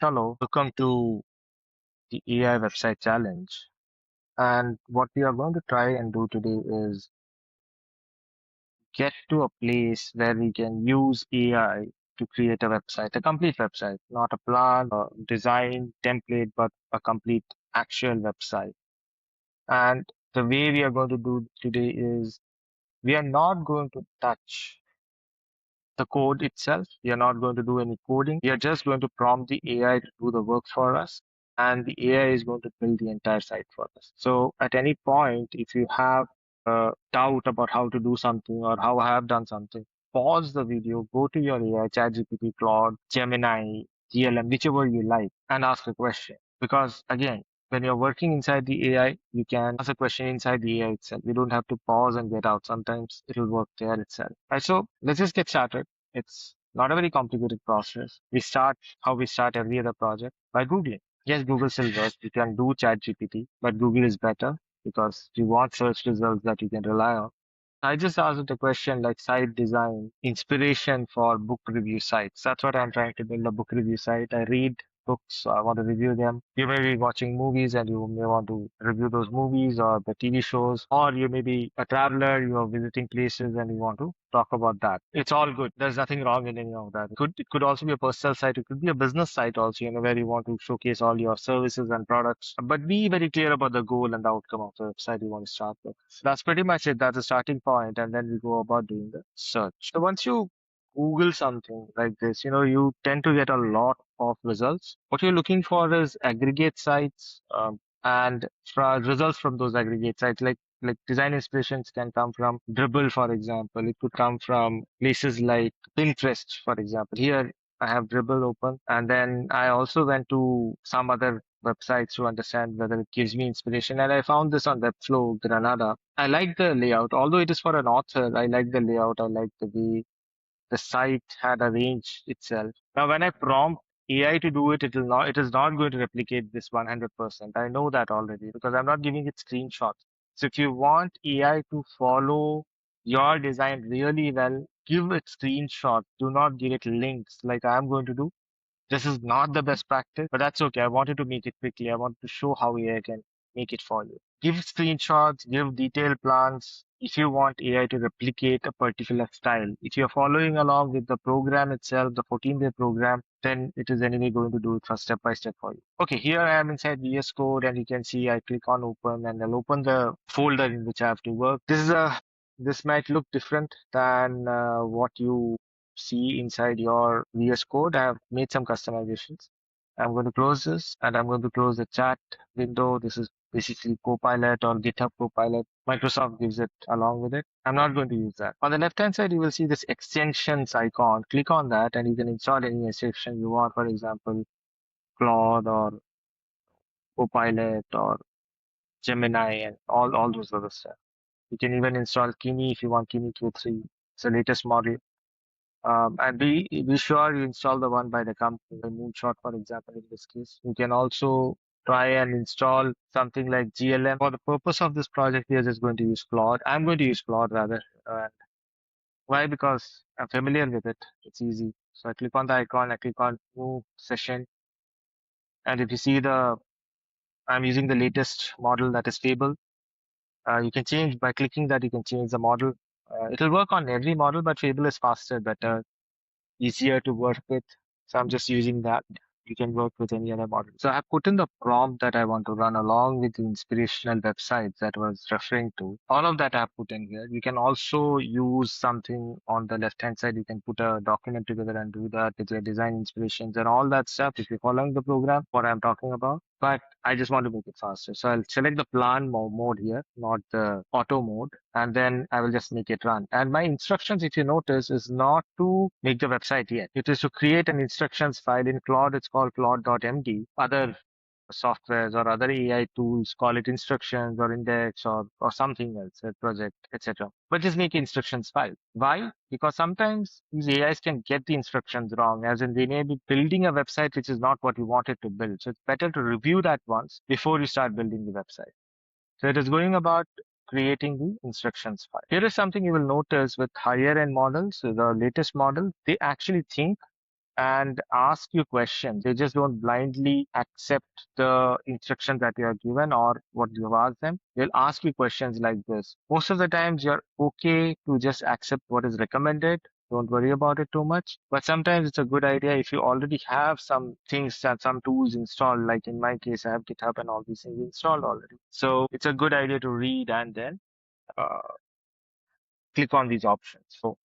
Hello, welcome to the AI website challenge. And what we are going to try and do today is get to a place where we can use AI to create a website, a complete website, not a plan, a design template, but a complete actual website. And the way we are going to do today is we are not going to touch the code itself. We are not going to do any coding. We are just going to prompt the AI to do the work for us, and the AI is going to build the entire site for us. So at any point, if you have a doubt about how to do something or how I have done something, pause the video, go to your AI, ChatGPT, Claude, Gemini, GLM, whichever you like, and ask a question. Because again, when you're working inside the AI, you can ask a question inside the AI itself. You don't have to pause and get out. Sometimes it will work there itself. Right, so let's just get started. It's not a very complicated process. We start how we start every other project by Googling. Yes, Google still works. You can do ChatGPT, but Google is better because you want search results that you can rely on. I just asked it a question like site design, inspiration for book review sites. That's what I'm trying to build, a book review site. I read books, I want to review them. You may be watching movies and you may want to review those movies or the TV shows, or you may be a traveler, you are visiting places and you want to talk about that. It's all good. There's nothing wrong in any of that. It could also be a personal site. It could be a business site also, where you want to showcase all your services and products. But be very clear about the goal and the outcome of the website you want to start with. That's pretty much it. That's a starting point, and then we go about doing the search. So once you Google something like this, you tend to get a lot of results. What you're looking for is aggregate sites, and results from those aggregate sites, like design inspirations can come from Dribble, for example. It could come from places like Pinterest, for example. Here I have Dribble open, and then I also went to some other websites to understand whether it gives me inspiration. And I found this on Webflow, Granada. I like the layout, although it is for an author. I like the layout. I like the way the site had arranged itself. Now, when I prompt AI to do it, it is not going to replicate this 100%. I know that already because I'm not giving it screenshots. So if you want AI to follow your design really well, give it screenshot. Do not give it links like I'm going to do. This is not the best practice, but that's okay. I wanted to make it quickly. I want to show how AI can make it for you. Give screenshots, give detailed plans. If you want AI to replicate a particular style, if you're following along with the program itself, the 14-day program, then it is anyway going to do it for step by step for you. Okay, here I am inside VS Code, and you can see I click on open, and I'll open the folder in which I have to work. This might look different than what you see inside your VS Code. I have made some customizations. I'm going to close this, and I'm going to close the chat window. This is basically Copilot or GitHub Copilot. Microsoft gives it along with it. I'm not going to use that. On the left-hand side, you will see this extensions icon. Click on that, and you can install any extension you want. For example, Claude or Copilot or Gemini and all those other stuff. You can even install Kimi if you want Kimi Q3. It's the latest model. And be sure you install the one by the company, the Moonshot, for example, in this case. You can also try and install something like GLM. For the purpose of this project, we are just going to use Claude. I'm going to use Claude rather. Why? Because I'm familiar with it. It's easy. So I click on the icon, I click on New Session. And if you see I'm using the latest model that is stable. You can change by clicking that, you can change the model. It'll work on every model, but Fable is faster, better, easier to work with. So I'm just using that. You can work with any other model. So I have put in the prompt that I want to run along with the inspirational websites that I was referring to. All of that I have put in here. You can also use something on the left-hand side. You can put a document together and do that with your design inspirations and all that stuff if you're following the program, what I'm talking about. But I just want to make it faster. So I'll select the plan mode here, not the auto mode, and then I will just make it run. And my instructions, if you notice, is not to make the website yet. It is to create an instructions file in Claude. It's called claude.md. Other softwares or other AI tools call it instructions or index or something else, a project, etc. But just make instructions file. Why? Because sometimes these AIs can get the instructions wrong, as in they may be building a website which is not what you wanted to build. So it's better to review that once before you start building the website. So it is going about creating the instructions file. Here is something you will notice with higher end models, the latest model, they actually think and ask you questions. They just don't blindly accept the instructions that you are given or what you have asked them. They'll ask you questions like this. Most of the times you're okay to just accept what is recommended. Don't worry about it too much. But sometimes it's a good idea if you already have some things and some tools installed. Like in my case, I have GitHub and all these things installed already. So it's a good idea to read and then uh, click on these options. So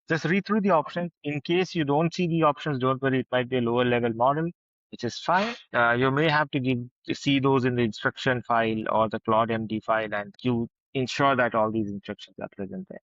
just read through the options. In case you don't see the options, don't worry. It might be a lower level model, which is fine. You may have to see those in the instruction file or the Claude MD file, and you ensure that all these instructions are present there.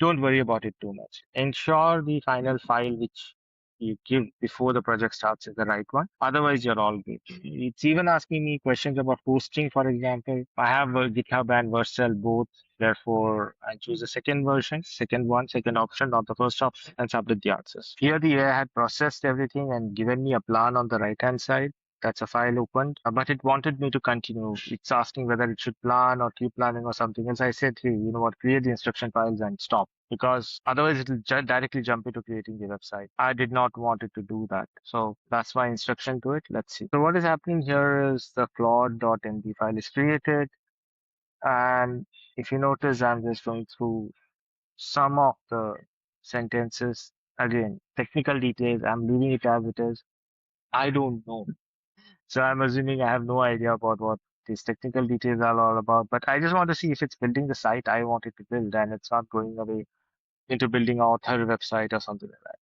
Don't worry about it too much. Ensure the final file which you give before the project starts is the right one. Otherwise, you're all good. It's even asking me questions about hosting, for example. I have GitHub and Vercel both. Therefore, I choose the second version, second option, not the first option, and submit the answers. Here, the AI had processed everything and given me a plan on the right-hand side. That's a file opened, but it wanted me to continue. It's asking whether it should plan or keep planning or something else. I said, hey, you know what, create the instruction files and stop, because otherwise it will directly jump into creating the website. I did not want it to do that. So that's my instruction to it. Let's see. So what is happening here is the Claude.md file is created. And if you notice, I'm just going through some of the sentences. Again, technical details, I'm leaving it as it is. I don't know. So I'm assuming I have no idea about what these technical details are all about, but I just want to see if it's building the site I want it to build and it's not going away into building an author website or something like that.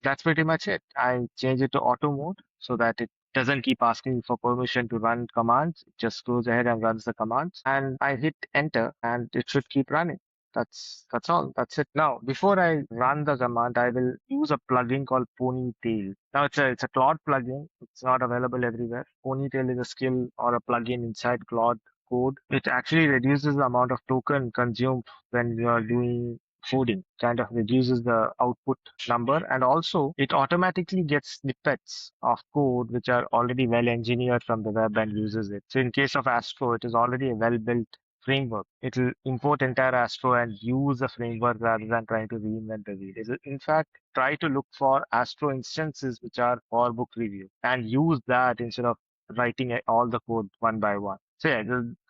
That's pretty much it. I change it to auto mode so that it doesn't keep asking for permission to run commands. It just goes ahead and runs the commands, and I hit enter and it should keep running. That's all. That's it. Now, before I run the command, I will use a plugin called Ponytail. Now it's a Claude plugin. It's not available everywhere. Ponytail is a skill or a plugin inside Claude Code. It actually reduces the amount of token consumed when you are doing coding, kind of reduces the output number, and also it automatically gets snippets of code which are already well engineered from the web and uses it. So in case of Astro, it is already a well built framework. It will import entire Astro and use the framework rather than trying to reinvent the wheel. It will, in fact, try to look for Astro instances which are for book review and use that instead of writing all the code one by one. So yeah,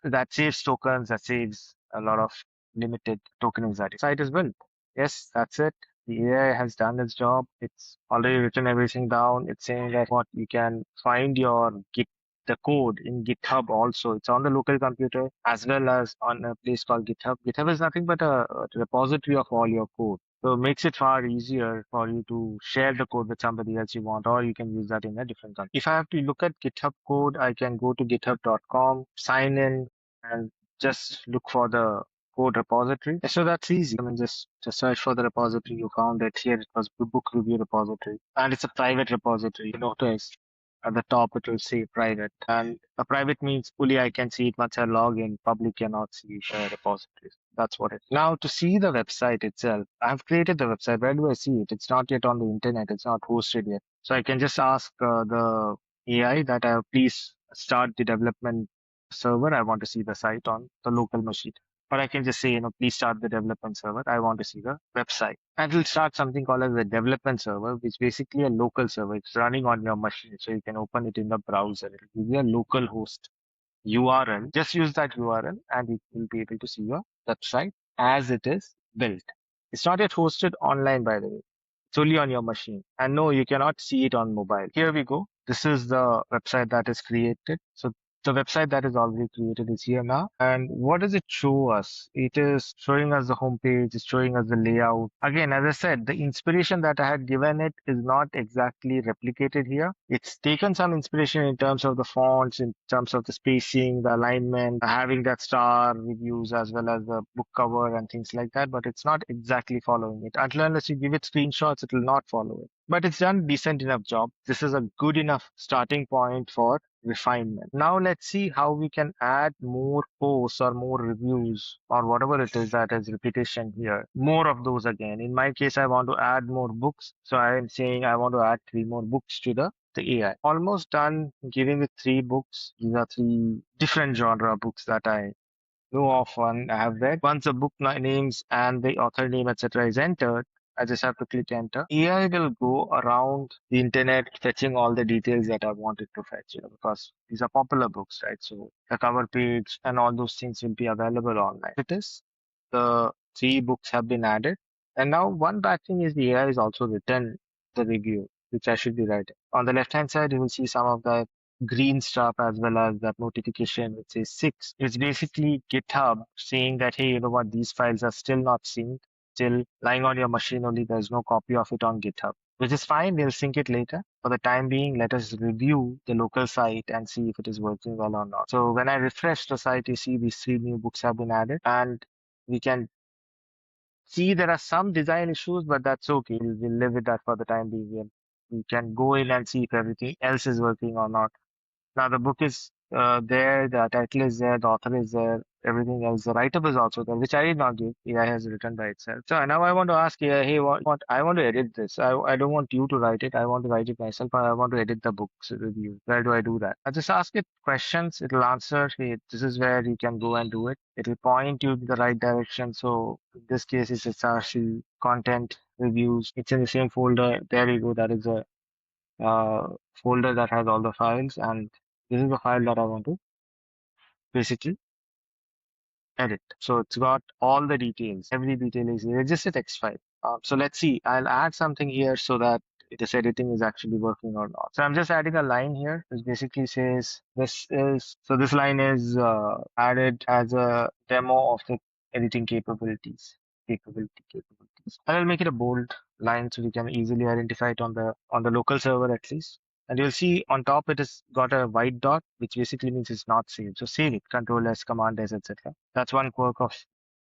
that saves tokens, that saves a lot of limited token anxiety. Site is built. Yes, that's it. The AI has done its job. It's already written everything down. It's saying that what you can find your the code in GitHub also. It's on the local computer as well as on a place called GitHub. GitHub is nothing but a repository of all your code. So it makes it far easier for you to share the code with somebody else you want, or you can use that in a different country. If I have to look at GitHub code, I can go to github.com, sign in, and just look for the code repository. So that's easy. I mean, just search for the repository. You found it here. It was the book review repository, and it's a private repository. You notice at the top it will say private, and a private means only I can see it once I log in. Public cannot see repositories. That's what it is. Now to see the website itself, I've created the website. Where do I see it? It's not yet on the internet. It's not hosted yet. So I can just ask the AI that please start the development server. I want to see the site on the local machine. Or I can just say, please start the development server. I want to see the website. And it'll start something called as the development server, which is basically a local server. It's running on your machine. So you can open it in the browser. It'll give you a local host URL. Just use that URL and you will be able to see your website as it is built. It's not yet hosted online, by the way. It's only on your machine. And no, you cannot see it on mobile. Here we go. This is the website that is created. So the website that is already created is here now. And what does it show us? It is showing us the homepage, it's showing us the layout. Again, as I said, the inspiration that I had given it is not exactly replicated here. It's taken some inspiration in terms of the fonts, in terms of the spacing, the alignment, having that star reviews as well as the book cover and things like that, but it's not exactly following it. Until unless you give it screenshots, it will not follow it. But it's done a decent enough job. This is a good enough starting point for refinement. Now let's see how we can add more posts or more reviews or whatever it is that is repetition here. More of those again. In my case, I want to add more books. So I am saying I want to add 3 more books to the AI. Almost done giving it 3 books. These are 3 different genre books that I know of and I have read. Once the book names and the author name, etc., is entered, I just have to click enter. AI will go around the internet fetching all the details that I wanted to fetch, because these are popular books, right? So the cover page and all those things will be available online. It is the 3 books have been added. And now one bad thing is the AI is also written the review, which I should be writing. On the left hand side, you will see some of the green stuff as well as that notification which says 6. It's basically GitHub saying that, hey, you know what, these files are still not synced, still lying on your machine only. There's no copy of it on GitHub, which is fine. We'll sync it later. For the time being, let us review the local site and see if it is working well or not. So when I refresh the site, you see these 3 new books have been added, and we can see there are some design issues, but that's okay. We'll live with that for the time being. We can go in and see if everything else is working or not. Now the book is there, the title is there, the author is there, everything else. The write-up is also there, which I did not give. AI has written by itself. So now I want to ask AI, hey, what I want to edit this. I don't want you to write it. I want to write it myself. I want to edit the book's review. Where do I do that? I just ask it questions. It'll answer, hey, this is where you can go and do it. It'll point you in the right direction. So in this case, it's SRC, content, reviews. It's in the same folder. There you go. That is a folder that has all the files, and this is the file that I want to basically edit. So it's got all the details. Every detail is here. It's just a text file. So let's see. I'll add something here so that this editing is actually working or not. So I'm just adding a line here, which basically says this line is added as a demo of the editing capabilities. I will make it a bold line so we can easily identify it on the local server at least. And you'll see on top it has got a white dot, which basically means it's not saved. So save it, Control S, Command S, etc. That's one quirk of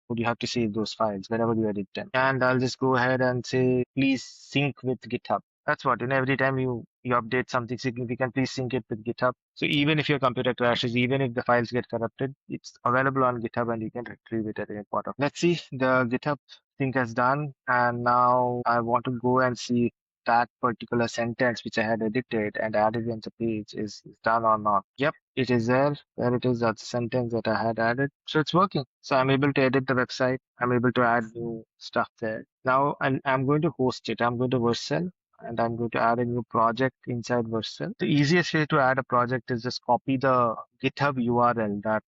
would you have to save those files whenever you edit them. And I'll just go ahead and say, please sync with GitHub. That's what, every time you update something significant, please sync it with GitHub. So even if your computer crashes, even if the files get corrupted, it's available on GitHub and you can retrieve it at any point of. Let's see, the GitHub sync has done. And now I want to go and see that particular sentence which I had edited and added in the page is done or not. Yep, it is there. There it is. That's the sentence that I had added. So it's working. So I'm able to edit the website. I'm able to add new stuff there. Now I'm going to host it. I'm going to Vercel and I'm going to add a new project inside Vercel. The easiest way to add a project is just copy the GitHub URL that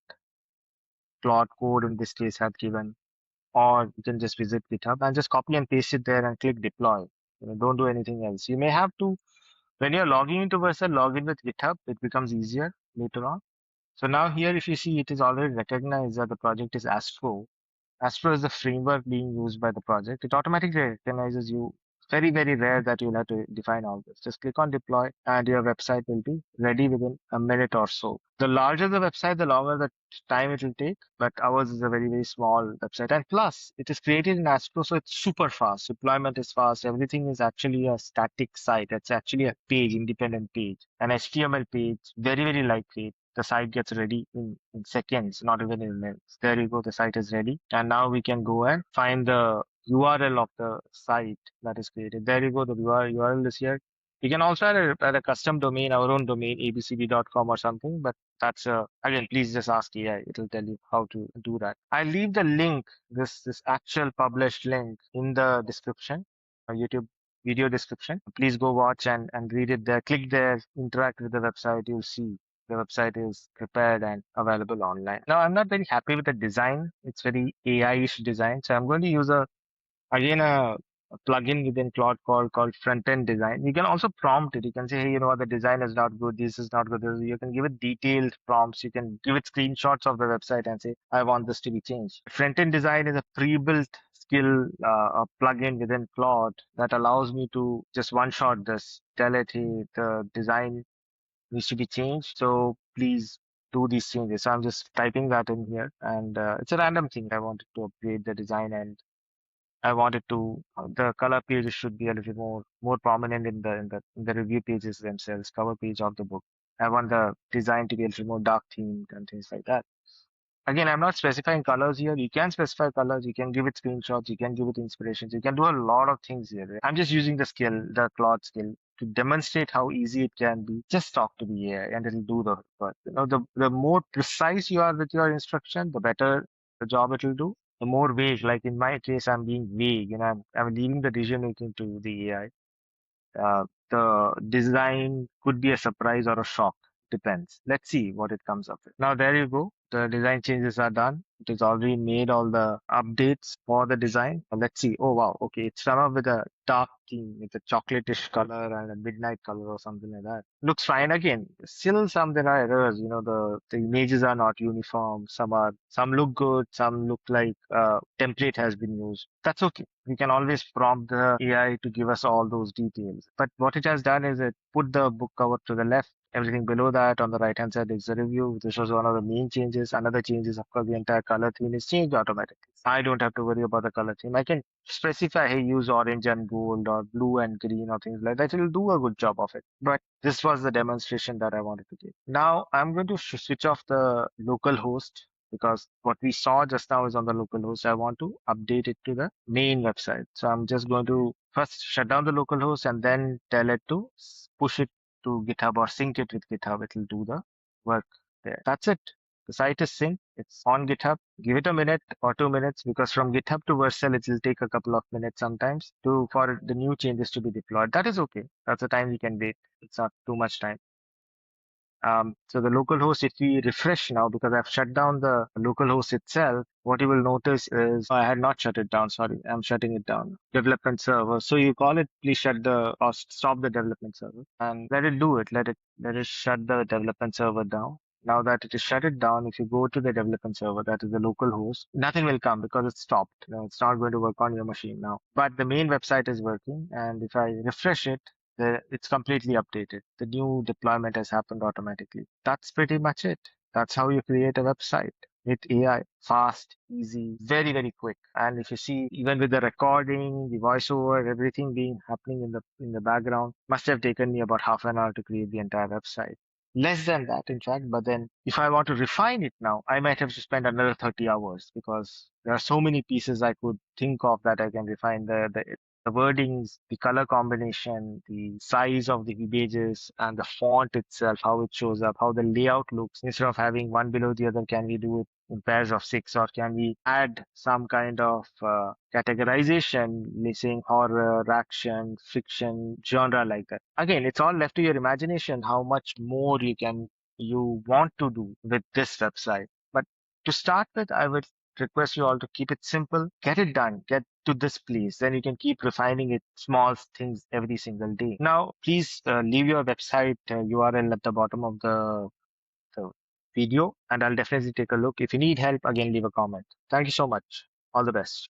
Claude Code in this case had given, or you can just visit GitHub and just copy and paste it there and click deploy. Don't do anything else. You may have to, when you're logging into Vercel, log in with GitHub. It becomes easier later on. So now here, if you see, it is already recognized that the project is Astro. Astro is the framework being used by the project. It automatically recognizes you. Very, very rare that you'll have to define all this. Just click on deploy and your website will be ready within a minute or so. The larger the website, the longer the time it will take, but ours is a very, very small website. And plus, it is created in Astro, so it's super fast. Deployment is fast. Everything is actually a static site. It's actually a page, independent page, an HTML page, very, very lightweight. The site gets ready in seconds, not even in minutes. There you go, the site is ready. And now we can go and find the URL of the site that is created. There you go, the URL is here. You can also add a custom domain, our own domain, abcd.com or something, but that's again, please just ask AI. It'll tell you how to do that. I leave the link, this actual published link in the description, YouTube video description. Please go watch and read it there. Click there, interact with the website. You'll see the website is prepared and available online. Now, I'm not very happy with the design. It's very AI-ish design. So I'm going to use a plugin within Claude called Frontend Design. You can also prompt it. You can say, hey, what, the design is not good. This is not good. You can give it detailed prompts. You can give it screenshots of the website and say, I want this to be changed. Frontend Design is a pre-built skill a plugin within Claude that allows me to just one-shot this, tell it, hey, the design needs to be changed. So please do these changes. So I'm just typing that in here, and it's a random thing. I wanted to upgrade the design, and I wanted to the color pages should be a little more prominent in the review pages themselves, cover page of the book. I want the design to be a little more dark themed and things like that. Again, I'm not specifying colors here. You can specify colors. You can give it screenshots. You can give it inspirations. You can do a lot of things here. I'm just using the Claude skill, to demonstrate how easy it can be. Just talk to the AI and it'll do the work. The more precise you are with your instruction, the better the job it will do. the more vague, like in my case, I'm being vague, I'm leaving the decision making to the AI. The design could be a surprise or a shock. Depends. Let's see what it comes up with. Now, there you go. The design changes are done. It has already made all the updates for the design. Let's see. Oh, wow. Okay. It's come up with a dark theme with a chocolatish color and a midnight color or something like that. Looks fine again. Still some there are errors. The images are not uniform. Some look good. Some look like template has been used. That's okay. We can always prompt the AI to give us all those details. But what it has done is it put the book cover to the left. Everything below that on the right hand side is the review. This was one of the main changes. Another change is, of course, the entire color theme is changed automatically. I don't have to worry about the color theme. I can specify, hey, use orange and gold or blue and green or things like that. It will do a good job of it. But this was the demonstration that I wanted to give. Now I'm going to switch off the local host because what we saw just now is on the local host. I want to update it to the main website. So I'm just going to first shut down the local host and then tell it to push it to GitHub or sync it with GitHub. It will do the work there. That's it. The site is synced. It's on GitHub. Give it a minute or 2 minutes because from GitHub to Vercel, it will take a couple of minutes sometimes for the new changes to be deployed. That is okay. That's the time we can wait. It's not too much time. So the local host, if we refresh now, because I've shut down the local host itself, what you will notice is I had not shut it down. Sorry, I'm shutting it down. Development server. So you call it, please stop the development server and let it do it. Let it shut the development server down. Now that it is shut it down, if you go to the development server, that is the local host, nothing will come because it's stopped. It's not going to work on your machine now. But the main website is working. And if I refresh it, it's completely updated. The new deployment has happened automatically. That's pretty much it. That's how you create a website with AI. Fast, easy, very, very quick. And if you see, even with the recording, the voiceover, everything being happening in the background, must have taken me about half an hour to create the entire website. Less than that, in fact. But then if I want to refine it now, I might have to spend another 30 hours because there are so many pieces I could think of that I can refine the wordings, the color combination, the size of the images, and the font itself, how it shows up, how the layout looks. Instead of having one below the other, can we do it in pairs of 6, or can we add some kind of categorization, saying horror, action, fiction, genre like that? Again, it's all left to your imagination how much more you want to do with this website. But to start with, I would request you all to keep it simple, get it done, get to this place. Then you can keep refining it, small things every single day. Now, please leave your website URL at the bottom of the video, and I'll definitely take a look. If you need help, again, leave a comment. Thank you so much. All the best.